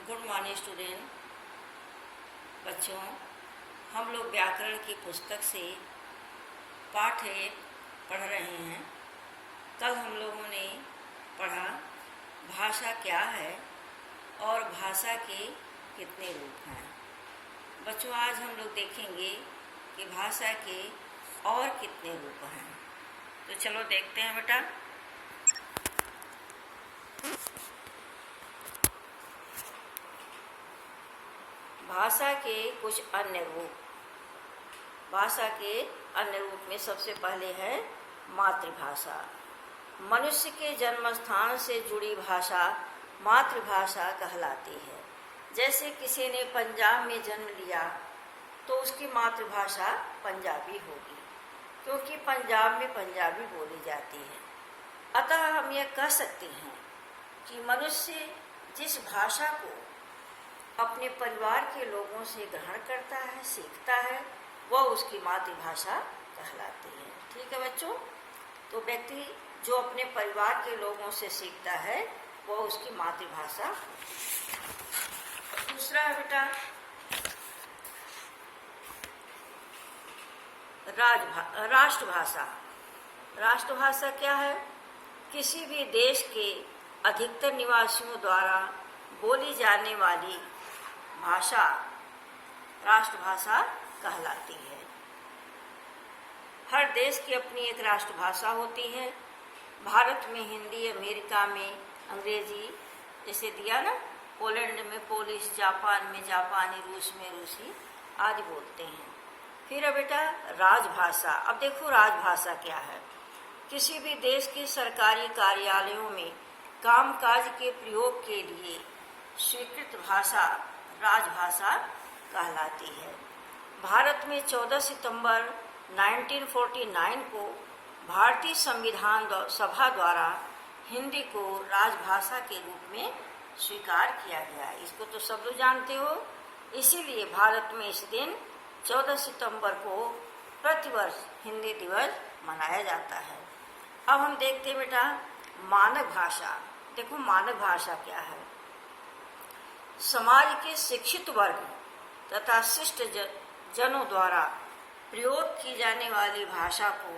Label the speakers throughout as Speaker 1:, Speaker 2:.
Speaker 1: Good morning student. बच्चों, हम लोग व्याकरण की पुस्तक से पाठ 1 पढ़ रहे हैं। कल हम लोगों ने पढ़ा भाषा क्या है और भाषा के कितने रूप हैं। बच्चों, आज हम लोग देखेंगे कि भाषा के और कितने रूप हैं। तो चलो देखते हैं बेटा। भाषा के कुछ अन्य रूप। भाषा के अन्य रूप में सबसे पहले है मातृभाषा। मनुष्य के जन्म स्थान से जुड़ी भाषा मातृभाषा कहलाती है। जैसे किसी ने पंजाब में जन्म लिया तो उसकी मातृभाषा पंजाबी होगी, क्योंकि पंजाब में पंजाबी बोली जाती है। अतः हम यह कह सकते हैं कि मनुष्य जिस भाषा को अपने परिवार के लोगों से ग्रहण करता है, सीखता है, वह उसकी मातृभाषा कहलाती है। ठीक है बच्चों। तो व्यक्ति जो अपने परिवार के लोगों से सीखता है वह उसकी मातृभाषा। दूसरा है बेटा राष्ट्रभाषा। राष्ट्रभाषा क्या है? किसी भी देश के अधिकतर निवासियों द्वारा बोली जाने वाली भाषा राष्ट्रभाषा कहलाती है। हर देश की अपनी एक राष्ट्रभाषा होती है। भारत में हिंदी, अमेरिका में अंग्रेजी, जैसे दिया ना, पोलैंड में पोलिश, जापान में जापानी, रूस में रूसी आदि बोलते हैं। फिर है बेटा राजभाषा। अब देखो राजभाषा क्या है। किसी भी देश के सरकारी कार्यालयों में कामकाज के प्रयोग के लिए स्वीकृत भाषा राजभाषा कहलाती है। भारत में 14 सितंबर 1949 को भारतीय संविधान सभा द्वारा हिंदी को राजभाषा के रूप में स्वीकार किया गया। इसको तो सब लोग जानते हो। इसीलिए भारत में इस दिन 14 सितंबर को प्रतिवर्ष हिंदी दिवस मनाया जाता है। अब हम देखते हैं बेटा मानक भाषा। देखो मानक भाषा क्या है? समाज के शिक्षित वर्ग तथा शिष्ट जनों द्वारा प्रयोग की जाने वाली भाषा को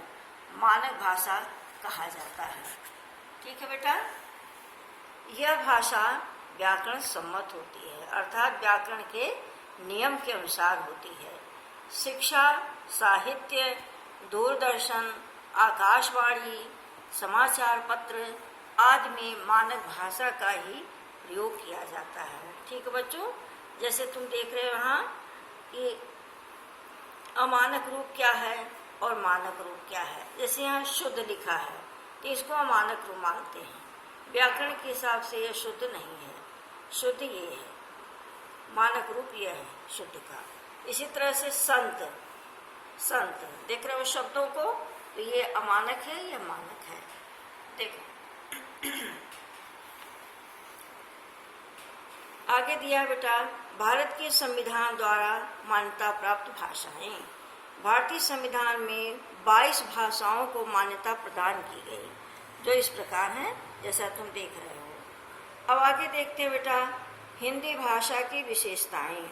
Speaker 1: मानक भाषा कहा जाता है। ठीक है बेटा। यह भाषा व्याकरण सम्मत होती है, अर्थात व्याकरण के नियम के अनुसार होती है। शिक्षा, साहित्य, दूरदर्शन, आकाशवाणी, समाचार पत्र आदि में मानक भाषा का ही प्रयोग किया जाता है। ठीक है बच्चों। जैसे तुम देख रहे हो यहाँ कि अमानक रूप क्या है और मानक रूप क्या है। जैसे यहाँ शुद्ध लिखा है तो इसको अमानक रूप मानते हैं। व्याकरण के हिसाब से यह शुद्ध नहीं है, शुद्ध ये है, मानक रूप यह है शुद्ध का। इसी तरह से संत, संत देख रहे हो शब्दों को, तो ये अमानक है, यह मानक है। देखो आगे दिया बेटा भारत के संविधान द्वारा मान्यता प्राप्त भाषाएं। भारतीय संविधान में 22 भाषाओं को मान्यता प्रदान की गई, जो इस प्रकार हैं जैसा तुम देख रहे हो। अब आगे देखते हैं बेटा हिंदी भाषा की विशेषताएं।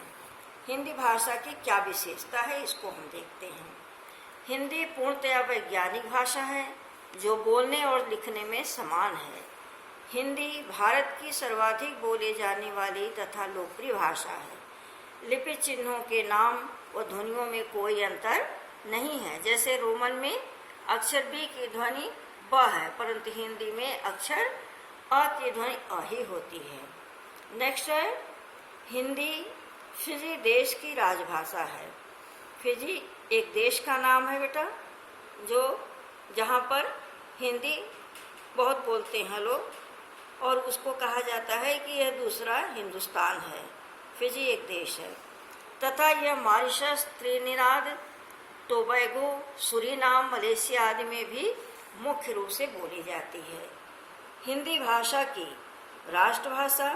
Speaker 1: हिंदी भाषा की क्या विशेषता है इसको हम देखते हैं। हिंदी पूर्णतया वैज्ञानिक भाषा है जो बोलने और लिखने में समान है। हिंदी भारत की सर्वाधिक बोले जाने वाली तथा लोकप्रिय भाषा है। लिपि चिन्हों के नाम व ध्वनियों में कोई अंतर नहीं है। जैसे रोमन में अक्षर बी की ध्वनि ब है, परंतु हिंदी में अक्षर अ की ध्वनि अ ही होती है। नेक्स्ट है हिंदी फिजी देश की राजभाषा है। फिजी एक देश का नाम है बेटा, जो जहाँ पर हिंदी बहुत बोलते हैं लोग, और उसको कहा जाता है कि यह दूसरा हिंदुस्तान है। फिजी एक देश है तथा यह Mauritius, Trinidad, Tobago, Suriname, Malaysia आदि में भी मुख्य रूप से बोली जाती है। हिंदी भाषा की राष्ट्रभाषा,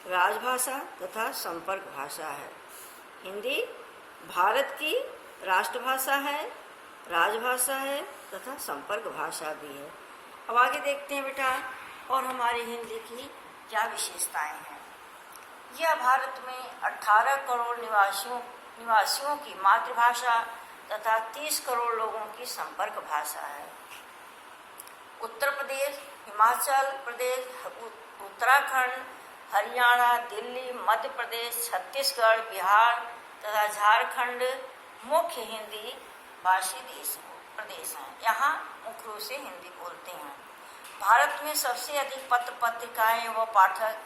Speaker 1: राजभाषा तथा संपर्क भाषा है। हिंदी भारत की राष्ट्रभाषा है, राजभाषा है तथा संपर्क भाषा भी है। अब आगे देखते हैं बेटा और हमारी हिंदी की क्या विशेषताएं हैं। यह भारत में 18 करोड़ निवासियों की मातृभाषा तथा 30 करोड़ लोगों की संपर्क भाषा है। उत्तर प्रदेश, हिमाचल प्रदेश, उत्तराखंड, हरियाणा, दिल्ली, मध्य प्रदेश, छत्तीसगढ़, बिहार तथा झारखंड मुख्य हिंदी भाषी प्रदेश हैं। यहाँ मुख्य रूप से हिंदी बोलते हैं। भारत में सबसे अधिक पत्र पत्रिकाएं व पाठक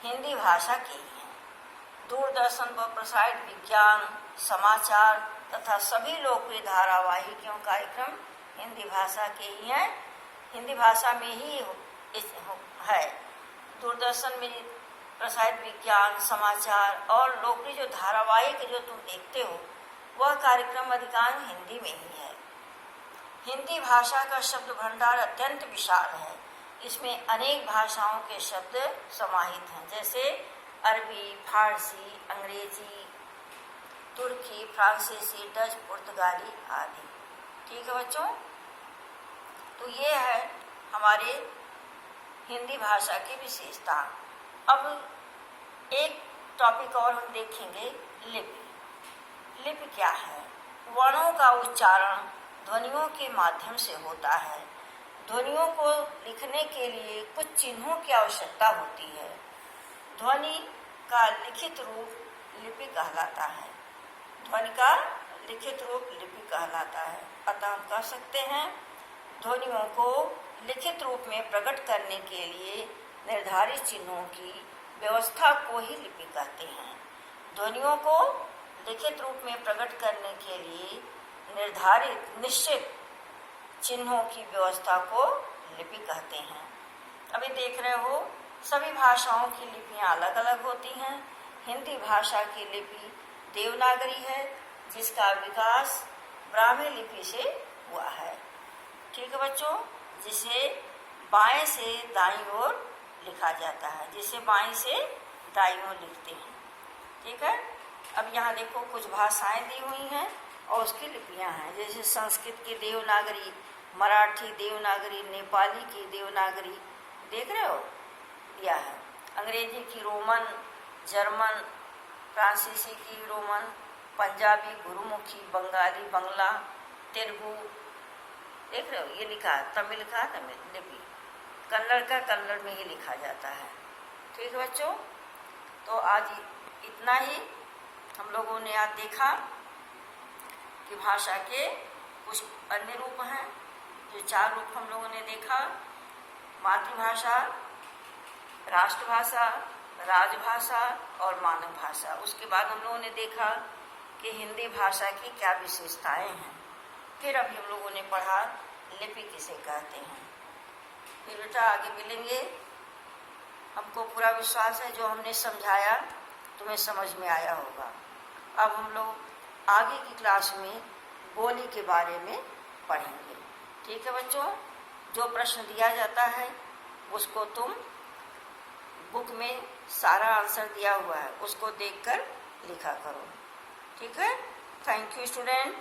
Speaker 1: हिंदी भाषा के ही हैं। दूरदर्शन पर प्रसारित विज्ञान, समाचार तथा सभी लोकप्रिय धारावाहिक एवं कार्यक्रम हिंदी भाषा के ही हैं, हिंदी भाषा में ही है। दूरदर्शन में प्रसारित विज्ञान, समाचार और लोकप्रिय जो धारावाहिक जो तुम देखते हो वह कार्यक्रम अधिकांश हिंदी में ही है। हिंदी भाषा का शब्द भंडार अत्यंत विशाल है। इसमें अनेक भाषाओं के शब्द समाहित हैं, जैसे अरबी, फारसी, अंग्रेजी, तुर्की, फ्रांसीसी, डच, पुर्तगाली आदि। ठीक है बच्चों, तो ये है हमारे हिंदी भाषा की विशेषता। अब एक टॉपिक और हम देखेंगे, लिपि। लिपि क्या है? वर्णों का उच्चारण ध्वनियों के माध्यम से होता है। ध्वनियों को लिखने के लिए कुछ चिन्हों की आवश्यकता होती है। ध्वनि का लिखित रूप लिपि कहलाता है। ध्वनि का लिखित रूप लिपि कहलाता है। अतः हम कह सकते हैं ध्वनियों को लिखित रूप में प्रकट करने के लिए निर्धारित चिन्हों की व्यवस्था को ही लिपि कहते हैं। ध्वनियों को लिखित रूप में प्रकट करने के लिए निर्धारित निश्चित चिन्हों की व्यवस्था को लिपि कहते हैं। अभी देख रहे हो सभी भाषाओं की लिपियां अलग अलग होती हैं। हिंदी भाषा की लिपि देवनागरी है, जिसका विकास ब्राह्मी लिपि से हुआ है। ठीक है बच्चों, जिसे बाएं से दाईं ओर लिखा जाता है, जिसे बाएं से दाईं ओर लिखते हैं। ठीक है, अब यहाँ देखो कुछ भाषाएं दी हुई हैं और उसकी लिपियां हैं, जैसे संस्कृत की देवनागरी, मराठी देवनागरी, नेपाली की देवनागरी, देख रहे हो दिया है। अंग्रेजी की रोमन, जर्मन, फ्रांसीसी की रोमन, पंजाबी गुरुमुखी, बंगाली बंगला, तेलुगु, देख रहे हो ये लिखा है। तमिल का तमिल लिपि, कन्नड़ का कन्नड़ में ही लिखा जाता है। ठीक है बच्चों, तो आज इतना ही हम लोगों ने आज देखा कि भाषा के कुछ अन्य रूप हैं। जो 4 रूप हम लोगों ने देखा, मातृभाषा, राष्ट्रभाषा, राजभाषा और मानव भाषा। उसके बाद हम लोगों ने देखा कि हिंदी भाषा की क्या विशेषताएं हैं। फिर अभी हम लोगों ने पढ़ा लिपि किसे कहते हैं। फिर बेटा आगे मिलेंगे। हमको पूरा विश्वास है जो हमने समझाया तुम्हें समझ में आया होगा। अब हम लोग आगे की क्लास में बोली के बारे में पढ़ेंगे। ठीक है बच्चों, जो प्रश्न दिया जाता है उसको तुम बुक में सारा आंसर दिया हुआ है, उसको देखकर लिखा करो। ठीक है, थैंक यू स्टूडेंट।